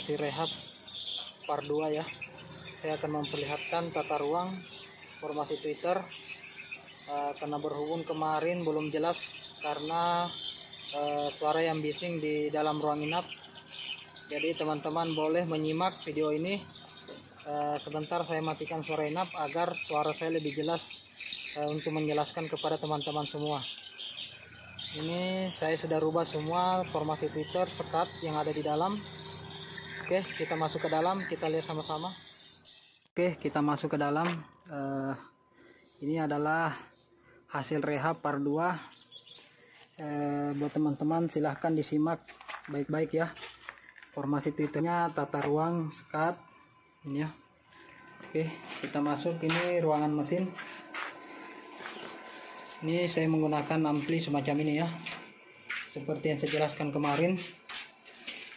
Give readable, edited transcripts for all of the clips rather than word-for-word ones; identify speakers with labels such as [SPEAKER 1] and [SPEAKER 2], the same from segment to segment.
[SPEAKER 1] hasil rehab part 2 ya. Saya akan memperlihatkan tata ruang formasi Twitter karena berhubung kemarin belum jelas karena suara yang bising di dalam ruang inap. Jadi teman-teman boleh menyimak video ini. Sebentar saya matikan suara inap agar suara saya lebih jelas untuk menjelaskan kepada teman-teman semua. Ini saya sudah rubah semua formasi Twitter sekat yang ada di dalam. Oke, kita masuk ke dalam, kita lihat sama-sama. Oke, kita masuk ke dalam. Ini adalah hasil rehab part 2. Buat teman-teman silahkan disimak baik-baik ya. Formasi Twitternya, tata ruang, sekat ini ya. Oke, kita masuk. Ini ruangan mesin. Ini saya menggunakan ampli semacam ini ya, seperti yang saya jelaskan kemarin.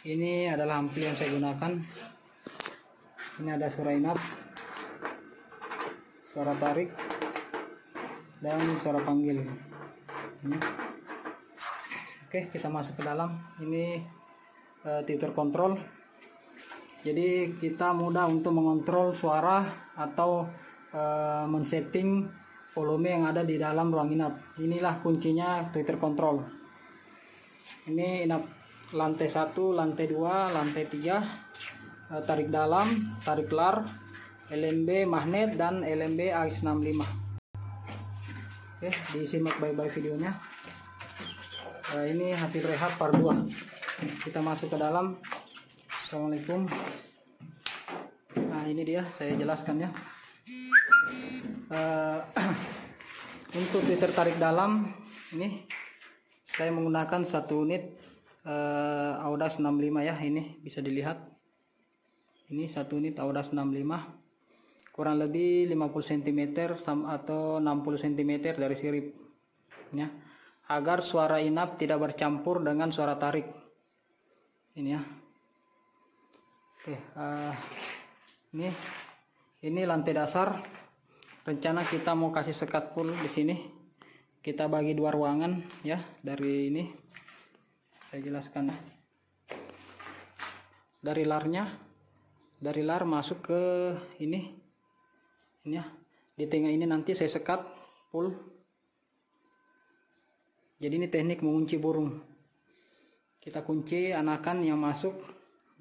[SPEAKER 1] Ini adalah ampli yang saya gunakan. Ini ada suara inap, suara tarik, dan suara panggil. Oke, kita masuk ke dalam. Ini Twitter control. Jadi kita mudah untuk mengontrol suara atau men-setting volume yang ada di dalam ruang inap. Inilah kuncinya Twitter control. Ini inap lantai 1, lantai 2, lantai 3, tarik dalam, tarik lar, LMB magnet, dan LMB AX65. Oke, disimak baik-baik videonya. Ini hasil rehab part 2. Kita masuk ke dalam. Assalamualaikum. Nah, ini dia, saya jelaskan ya. Untuk Twitter tarik dalam ini saya menggunakan 1 unit Audax 65 ya. Ini bisa dilihat, ini 1 unit Audax 65, kurang lebih 50 cm atau 60 cm dari sirip ya, agar suara inap tidak bercampur dengan suara tarik ini ya. Oke, ini lantai dasar. Rencana kita mau kasih sekat full di sini. Kita bagi 2 ruangan ya. Dari ini saya jelaskan ya. Dari lar masuk ke ini ya. Di tengah ini nanti saya sekat full. Jadi ini teknik mengunci burung. Kita kunci anakan yang masuk.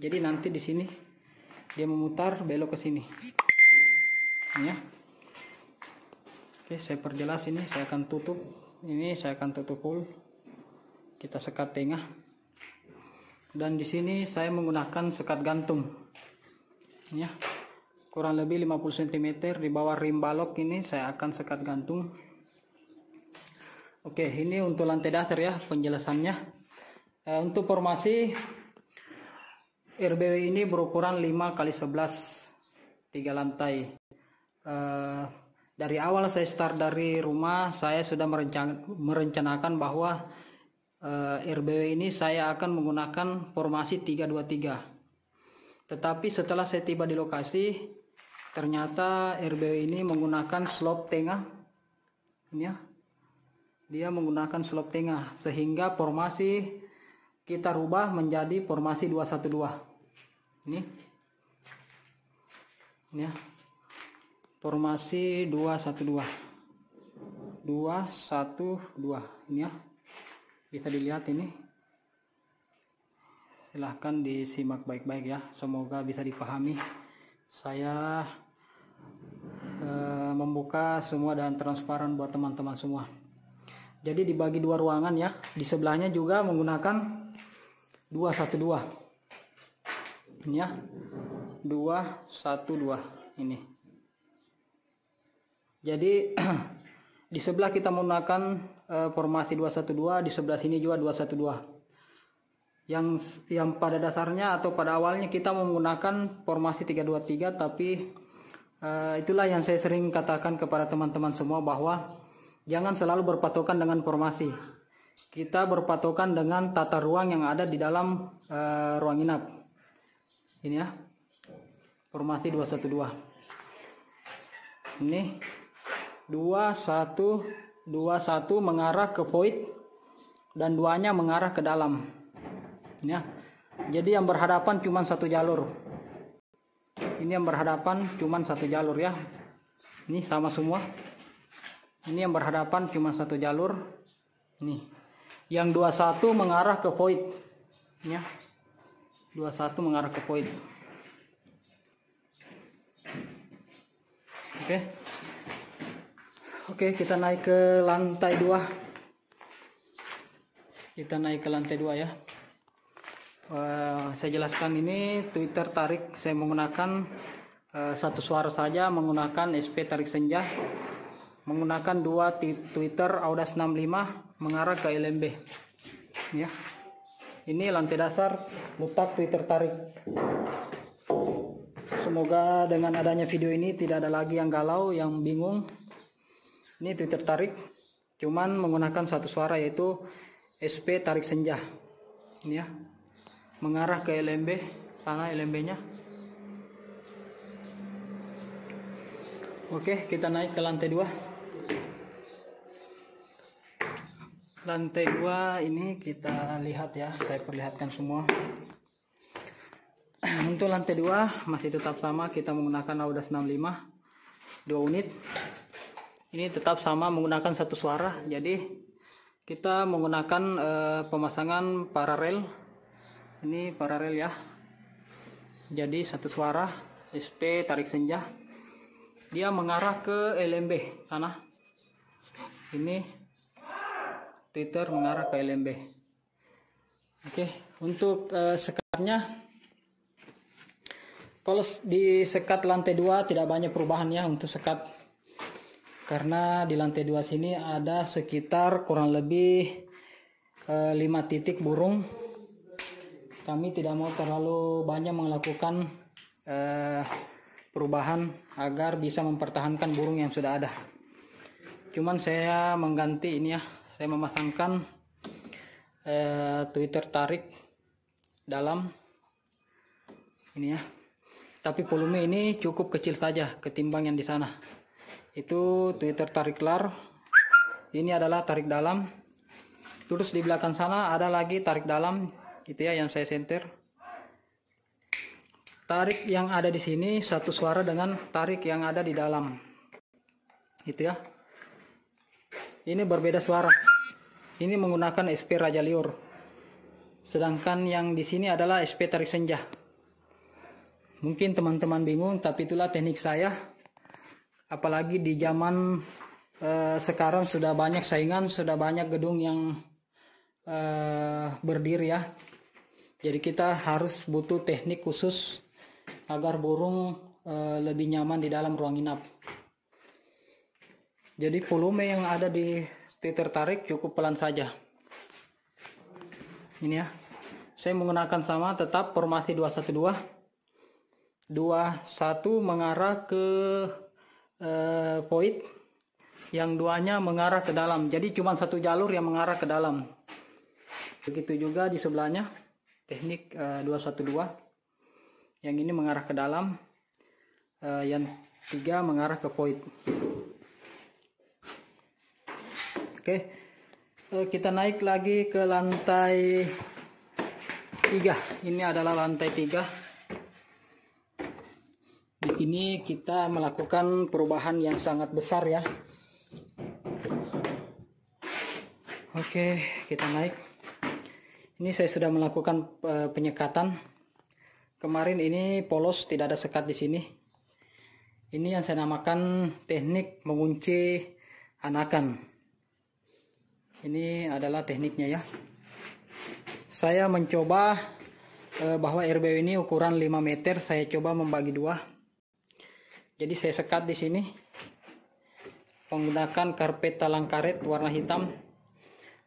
[SPEAKER 1] Jadi nanti di sini dia memutar belok ke sini. Ini ya. Oke, saya perjelas ini, saya akan tutup. Ini saya akan tutup full. Kita sekat tengah. Dan di sini saya menggunakan sekat gantung. Ini ya. Kurang lebih 50 cm di bawah rim balok ini saya akan sekat gantung. Oke, ini untuk lantai dasar ya penjelasannya. Untuk formasi RBW ini berukuran 5x11, 3 lantai. Dari awal saya start dari rumah, saya sudah merencanakan bahwa RBW ini saya akan menggunakan formasi 323. Tetapi setelah saya tiba di lokasi, ternyata RBW ini menggunakan slope tengah. Ini ya. Dia menggunakan slope tengah sehingga formasi kita rubah menjadi formasi 212. Ini ya. Formasi 212 ini ya, bisa dilihat ini. Silahkan disimak baik-baik ya, semoga bisa dipahami. Saya membuka semua dan transparan buat teman-teman semua. Jadi dibagi 2 ruangan ya, di sebelahnya juga menggunakan 212 ini ya, 212 ini. Jadi di sebelah kita menggunakan formasi 212, di sebelah sini juga 212. Yang pada dasarnya atau pada awalnya kita menggunakan formasi 323, tapi itulah yang saya sering katakan kepada teman-teman semua bahwa jangan selalu berpatokan dengan formasi. Kita berpatokan dengan tata ruang yang ada di dalam ruang inap. Ini ya. Formasi 212. Ini 21 mengarah ke void dan 2-nya mengarah ke dalam. Ya. Jadi yang berhadapan cuma satu jalur. Ini yang berhadapan cuma satu jalur ya. Ini sama semua. Ini yang berhadapan cuma satu jalur. Ini. Yang 21 mengarah ke void. Ya. 21 mengarah ke void. Oke. Oke, kita naik ke lantai 2. Kita naik ke lantai 2 ya. Saya jelaskan, ini tweeter tarik saya menggunakan satu suara saja, menggunakan SP tarik senja, menggunakan 2 tweeter Audace 65 mengarah ke LMB ya. Ini lantai dasar letak tweeter tarik. Semoga dengan adanya video ini tidak ada lagi yang galau, yang bingung. Ini tweeter tarik cuman menggunakan satu suara, yaitu SP tarik senja ini ya, mengarah ke LMB, sana LMB nya. Oke, kita naik ke lantai 2. Lantai 2 ini kita lihat ya, saya perlihatkan semua. Untuk lantai 2 masih tetap sama, kita menggunakan Audace 65 2 unit. Ini tetap sama menggunakan satu suara, jadi kita menggunakan pemasangan paralel. Ini paralel ya, jadi satu suara SP tarik senja, dia mengarah ke LMB sana. Ini tweeter mengarah ke LMB. Oke, untuk sekatnya, kalau di sekat lantai 2 tidak banyak perubahan ya untuk sekat, karena di lantai 2 sini ada sekitar kurang lebih 5 titik burung. Kami tidak mau terlalu banyak melakukan perubahan agar bisa mempertahankan burung yang sudah ada. Cuman saya mengganti ini ya, saya memasangkan tweeter tarik dalam ini ya, tapi volume ini cukup kecil saja ketimbang yang di sana. Itu tweeter tarik lar, ini adalah tarik dalam. Terus di belakang sana ada lagi tarik dalam, gitu ya, yang saya senter. Tarik yang ada di sini satu suara dengan tarik yang ada di dalam, gitu ya. Ini berbeda suara. Ini menggunakan SP Raja Liur, sedangkan yang di sini adalah SP tarik senja. Mungkin teman-teman bingung, tapi itulah teknik saya. Apalagi di zaman sekarang sudah banyak saingan, sudah banyak gedung yang berdiri ya. Jadi kita harus butuh teknik khusus agar burung lebih nyaman di dalam ruang inap. Jadi volume yang ada di tweeter tarik cukup pelan saja. Ini ya. Saya menggunakan sama tetap formasi 212. 21 mengarah ke void, yang duanya mengarah ke dalam. Jadi cuma satu jalur yang mengarah ke dalam. Begitu juga di sebelahnya, teknik 212. Yang ini mengarah ke dalam, yang 3 mengarah ke void. Oke, kita naik lagi ke lantai 3. Ini adalah lantai 3. Di sini kita melakukan perubahan yang sangat besar ya. Oke, kita naik. Ini saya sudah melakukan penyekatan. Kemarin ini polos, tidak ada sekat di sini. Ini yang saya namakan teknik mengunci anakan. Ini adalah tekniknya ya. Saya mencoba bahwa RBW ini ukuran 5 meter, saya coba membagi 2. Jadi saya sekat di sini menggunakan karpet talang karet warna hitam.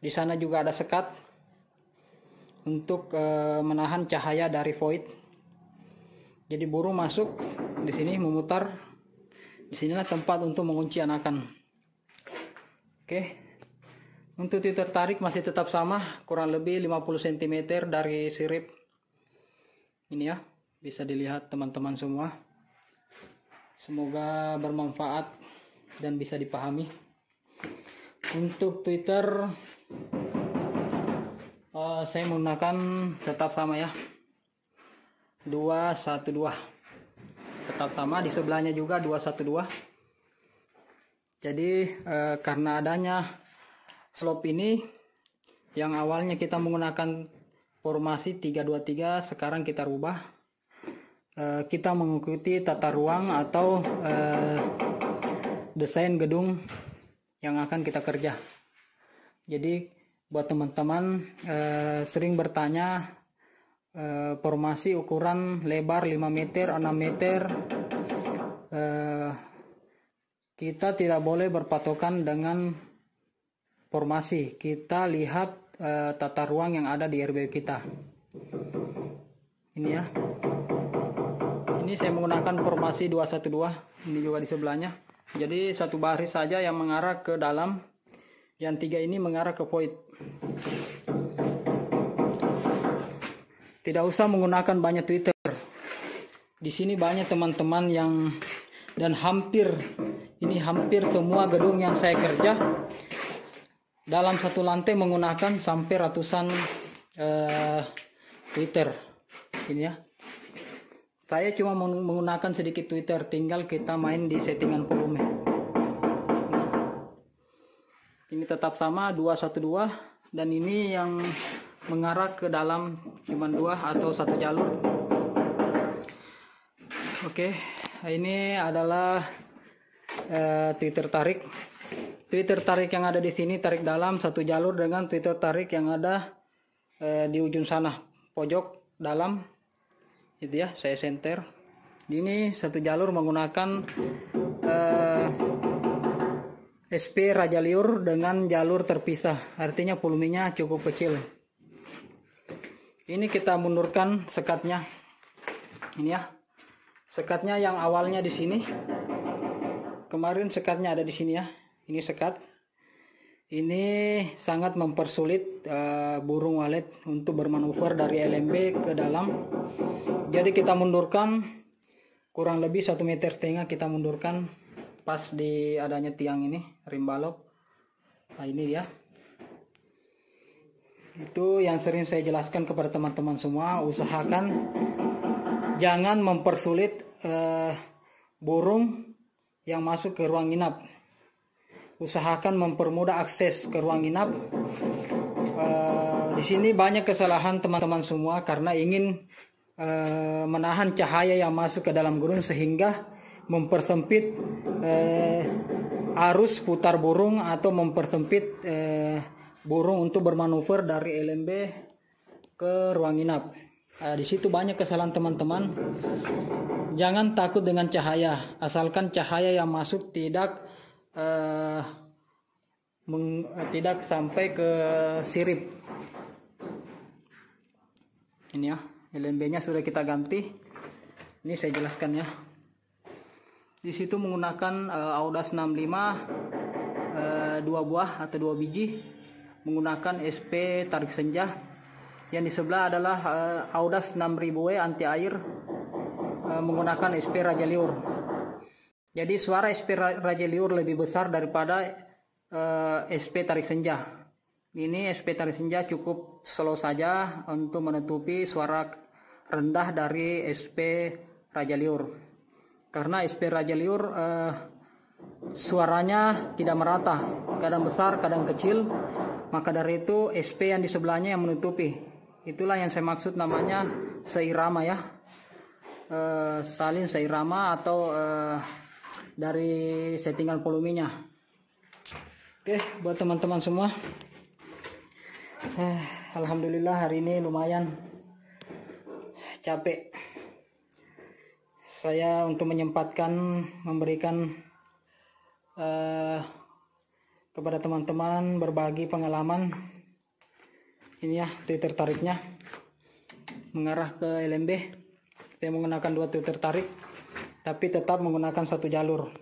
[SPEAKER 1] Di sana juga ada sekat untuk menahan cahaya dari void. Jadi burung masuk di sini memutar. Di sinilah tempat untuk mengunci anakan. Oke. Untuk tweeter tarik masih tetap sama, kurang lebih 50 cm dari sirip. Ini ya, bisa dilihat teman-teman semua. Semoga bermanfaat dan bisa dipahami. Untuk tweeter saya menggunakan tetap sama ya, 212. Tetap sama, di sebelahnya juga 212. Jadi karena adanya slope ini, yang awalnya kita menggunakan formasi 323, sekarang kita rubah. Kita mengikuti tata ruang atau desain gedung yang akan kita kerja. Jadi buat teman-teman sering bertanya formasi ukuran lebar 5 meter, 6 meter, kita tidak boleh berpatokan dengan formasi. Kita lihat tata ruang yang ada di RBU kita. Ini ya. Ini saya menggunakan formasi 212. Ini juga di sebelahnya. Jadi satu baris saja yang mengarah ke dalam, yang 3 ini mengarah ke void. Tidak usah menggunakan banyak Twitter. Di sini banyak teman-teman yang, dan hampir semua gedung yang saya kerja dalam satu lantai menggunakan sampai ratusan Twitter. Ini ya. Saya cuma menggunakan sedikit Twitter, tinggal kita main di settingan volume. Ini tetap sama 212, dan ini yang mengarah ke dalam cuma 2 atau 1 jalur. Oke, ini adalah Twitter tarik. Twitter tarik yang ada di sini tarik dalam 1 jalur dengan Twitter tarik yang ada di ujung sana pojok dalam. Itu ya, saya center. Ini 1 jalur menggunakan SP Raja Liur dengan jalur terpisah, artinya volumenya cukup kecil. Ini kita mundurkan sekatnya. Ini ya, sekatnya yang awalnya di sini. Kemarin sekatnya ada di sini ya. Ini sekat. Ini sangat mempersulit burung walet untuk bermanuver dari LMB ke dalam. Jadi kita mundurkan kurang lebih 1,5 meter kita mundurkan pas di adanya tiang ini, rim balok. Nah ini dia. Itu yang sering saya jelaskan kepada teman-teman semua, usahakan jangan mempersulit burung yang masuk ke ruang inap. Usahakan mempermudah akses ke ruang inap. Di sini banyak kesalahan teman-teman semua karena ingin menahan cahaya yang masuk ke dalam gedung sehingga mempersempit arus putar burung atau mempersempit burung untuk bermanuver dari LMB ke ruang inap. Di situ banyak kesalahan teman-teman. Jangan takut dengan cahaya, asalkan cahaya yang masuk tidak sampai ke sirip. Ini ya, LMB-nya sudah kita ganti. Ini saya jelaskan ya. Di situ menggunakan Audas 65 2 buah atau 2 biji, menggunakan SP tarik senja. Yang di sebelah adalah Audas 6000W anti air, menggunakan SP Raja Liur. Jadi suara SP Raja Liur lebih besar daripada SP tarik senja. Ini SP tarik senja cukup slow saja untuk menutupi suara rendah dari SP Raja Liur. Karena SP Raja Liur suaranya tidak merata, kadang besar, kadang kecil. Maka dari itu SP yang di sebelahnya yang menutupi. Itulah yang saya maksud namanya seirama ya. Salin seirama atau dari settingan volumenya. Oke, buat teman-teman semua, alhamdulillah hari ini lumayan capek saya untuk menyempatkan memberikan kepada teman-teman berbagi pengalaman. Ini ya Twitter tariknya mengarah ke LMB. Saya menggunakan 2 Twitter tarik, tapi tetap menggunakan 1 jalur.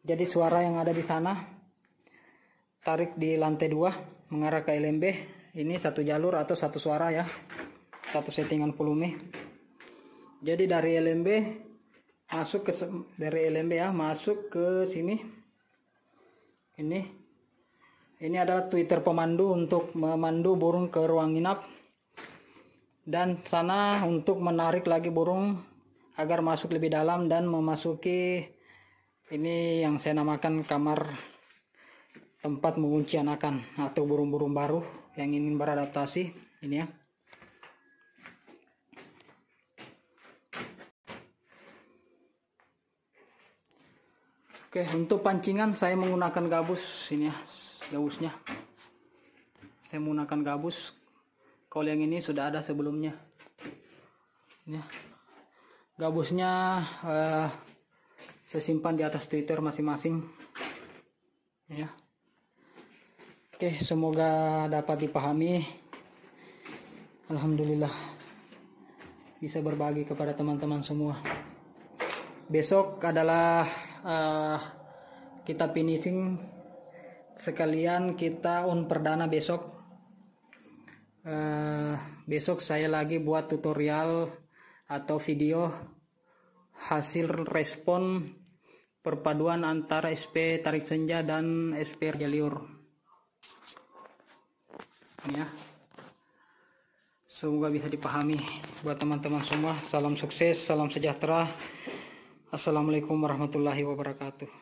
[SPEAKER 1] Jadi suara yang ada di sana tarik di lantai 2 mengarah ke LMB. Ini 1 jalur atau 1 suara ya, 1 settingan volume. Jadi dari LMB masuk ke masuk ke sini. Ini adalah Twitter pemandu untuk memandu burung ke ruang inap. dan sana untuk menarik lagi burung agar masuk lebih dalam dan memasuki ini yang saya namakan kamar tempat mengunci anakan atau burung-burung baru yang ingin beradaptasi ini ya. Oke, untuk pancingan saya menggunakan gabus ini ya, gabusnya. Saya menggunakan gabus. Kalau yang ini sudah ada sebelumnya. Ini ya. Gabusnya saya simpan di atas Twitter masing-masing. Ya. Oke, semoga dapat dipahami. Alhamdulillah bisa berbagi kepada teman-teman semua. Besok adalah kita finishing sekalian kita perdana besok. Besok saya lagi buat tutorial atau video hasil respon perpaduan antara SP tarik senja dan SP raja liur ini ya. Semoga bisa dipahami buat teman-teman semua. Salam sukses, salam sejahtera. Assalamualaikum warahmatullahi wabarakatuh.